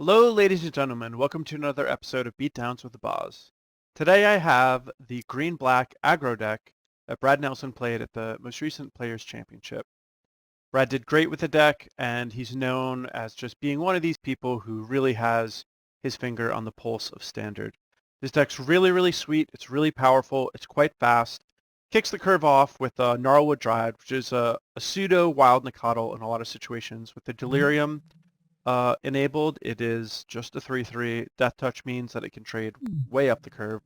Hello, ladies and gentlemen. Welcome to another episode of Beatdowns with the Boz. Today I have the green-black aggro deck that Brad Nelson played at the most recent Players' Championship. Brad did great with the deck, and he's known as just being one of these people who really has his finger on the pulse of Standard. This deck's really sweet. It's really powerful. It's quite fast. Kicks the curve off with a Gnarlwood Dryad, which is a pseudo wild Nacatl in a lot of situations. With the Delirium enabled, it is just a 3/3. Death Touch means that it can trade way up the curve.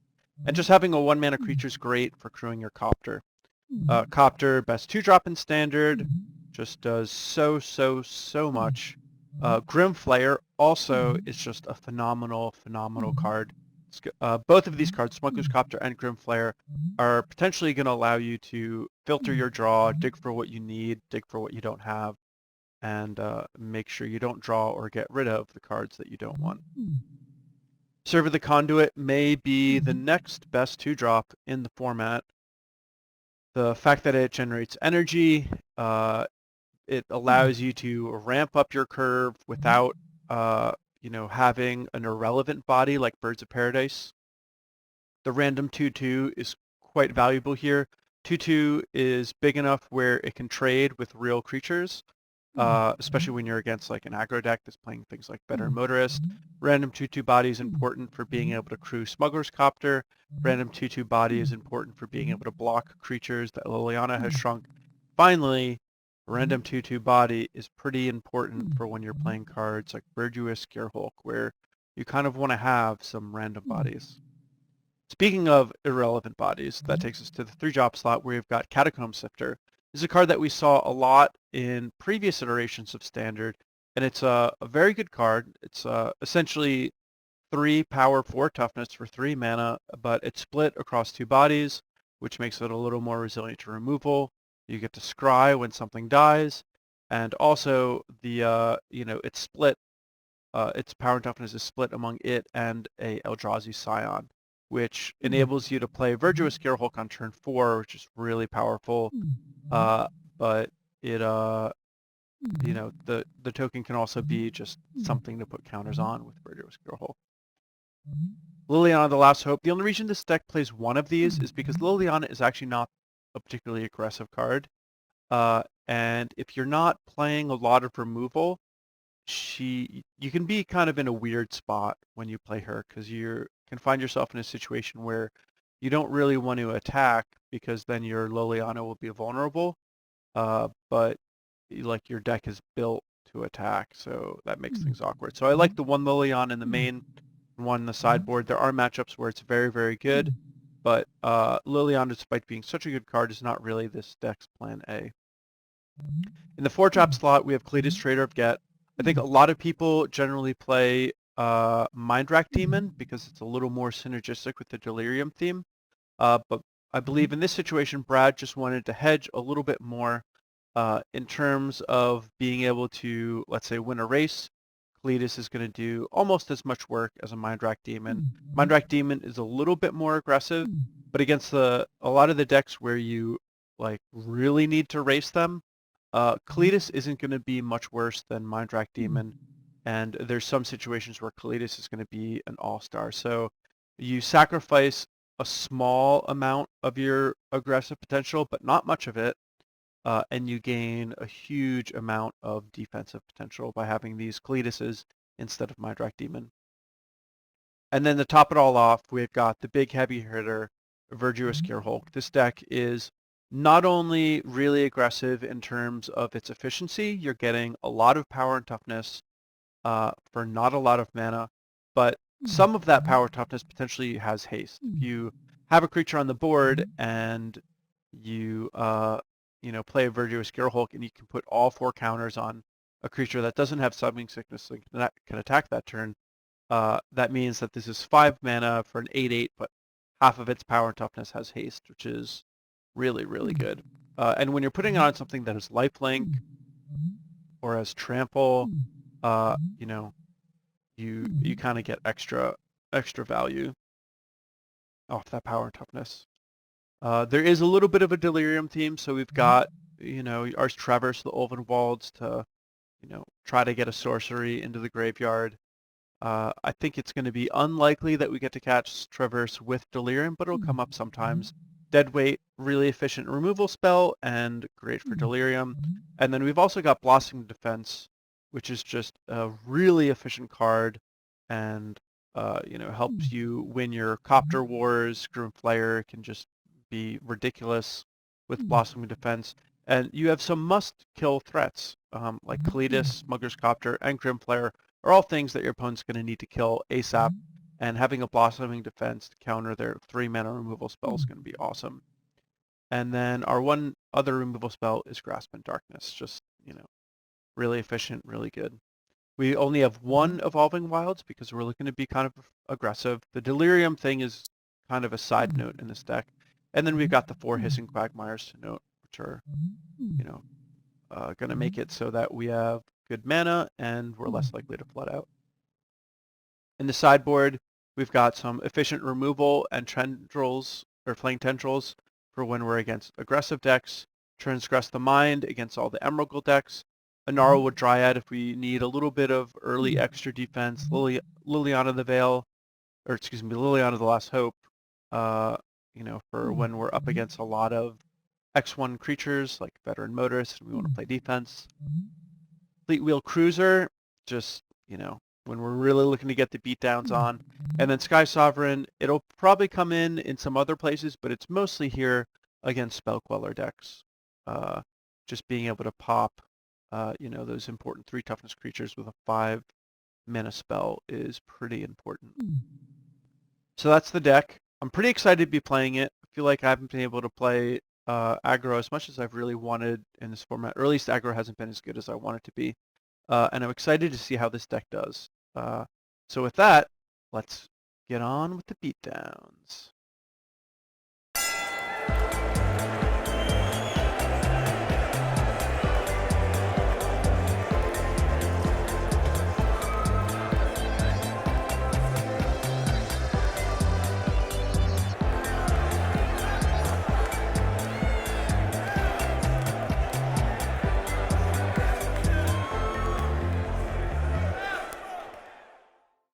And just having a 1-mana creature is great for crewing your Copter. Copter, best 2-drop in Standard, just does so much. Grim Flayer also is just a phenomenal card. Both of these cards, Smuggler's Copter and Grim Flayer, are potentially going to allow you to filter your draw, dig for what you need, dig for what you don't have, and make sure you don't draw or get rid of the cards that you don't want. Serve the Conduit may be the next best 2-drop in the format. The fact that it generates energy, it allows you to ramp up your curve without having an irrelevant body like Birds of Paradise. The random 2/2 is quite valuable here. 2/2 is big enough where it can trade with real creatures, especially when you're against like an aggro deck that's playing things like Veteran Motorist. Random 2/2 body is important for being able to crew Smuggler's Copter. Random 2/2 body is important for being able to block creatures that Liliana has shrunk. Finally, random 2/2 body is pretty important for when you're playing cards like Verdurous Gearhulk, where you kind of want to have some random bodies. Speaking of irrelevant bodies, that takes us to the 3-drop slot where we've got Catacomb Sifter. This is a card that we saw a lot in previous iterations of Standard, and it's a very good card. It's essentially 3 power, 4 toughness for 3 mana, but it's split across 2 bodies, which makes it a little more resilient to removal. You get to scry when something dies, and also the it's split. Its power and toughness is split among it and a Eldrazi Scion, which enables you to play Verdurous Gearhulk on turn 4, which is really powerful. But it the token can also be just something to put counters on with Verdurous Gearhulk. Liliana, the Last Hope. The only reason this deck plays one of these is because Liliana is actually not a particularly aggressive card. And if you're not playing a lot of removal, you can be kind of in a weird spot when you play her, because you can find yourself in a situation where you don't really want to attack because then your Liliana will be vulnerable, but like your deck is built to attack, so that makes things awkward. So I like the one Liliana in the main, one in the sideboard. There are matchups where it's very good, but Liliana, despite being such a good card, is not really this deck's plan A. In the 4-drop slot, we have Kalitas, Traitor of Ghet. I think a lot of people generally play Mindwrack Demon because it's a little more synergistic with the Delirium theme. But I believe in this situation, Brad just wanted to hedge a little bit more in terms of being able to, let's say, win a race. Kalitas is going to do almost as much work as a Mindwrack Demon. Mindwrack Demon is a little bit more aggressive, but against a lot of the decks where you like really need to race them, Kalitas isn't going to be much worse than Mindwrack Demon, and there's some situations where Kalitas is going to be an all-star. So you sacrifice a small amount of your aggressive potential, but not much of it, and you gain a huge amount of defensive potential by having these Kalitases instead of Mindwrack Demon. And then to top it all off, we've got the big heavy hitter, Verdurous Gearhulk. This deck is not only really aggressive in terms of its efficiency, you're getting a lot of power and toughness for not a lot of mana, but some of that power toughness potentially has haste. If you have a creature on the board and you play a Verdurous Gearhulk and you can put all 4 counters on a creature that doesn't have Summoning Sickness and can attack that turn, that means that this is 5 mana for an 8/8, but half of its power and toughness has haste, which is really good. And when you're putting it on something that is lifelink or has trample, you kind of get extra value off that power and toughness. There is a little bit of a Delirium theme, so we've got our Traverse the Ulvenwalds to try to get a sorcery into the graveyard. I think it's going to be unlikely that we get to catch Traverse with Delirium, but it'll come up sometimes. Deadweight, really efficient removal spell and great for Delirium. And then we've also got Blossoming Defense, which is just a really efficient card and helps you win your Copter wars. Grim Flayer can just be ridiculous with Blossoming Defense. And you have some must-kill threats, like Kalitas, Smuggler's Copter, and Grim Flayer are all things that your opponent's going to need to kill ASAP. And having a Blossoming Defense to counter their 3-mana removal spell is going to be awesome. And then our one other removal spell is Grasp in Darkness. Just, really efficient, really good. We only have one Evolving Wilds because we're looking to be kind of aggressive. The Delirium thing is kind of a side note in this deck. And then we've got the 4 Hissing Quagmires to note, which are, going to make it so that we have good mana and we're less likely to flood out. In the sideboard, we've got some efficient removal and tendrils, or Flaying Tendrils, for when we're against aggressive decks. Transgress the Mind against all the Emerald decks. A Gnarlwood Dryad if we need a little bit of early extra defense. Liliana the Veil, Liliana the Last Hope, for when we're up against a lot of X1 creatures like Veteran Motorists and we want to play defense. Fleetwheel Cruiser, just, when we're really looking to get the beatdowns on. And then Skysovereign, it'll probably come in some other places, but it's mostly here against Spell Queller decks. Just being able to pop, those important 3 toughness creatures with a 5 mana spell is pretty important. So that's the deck. I'm pretty excited to be playing it. I feel like I haven't been able to play Aggro as much as I've really wanted in this format, or at least Aggro hasn't been as good as I want it to be. And I'm excited to see how this deck does. So with that, let's get on with the beatdowns.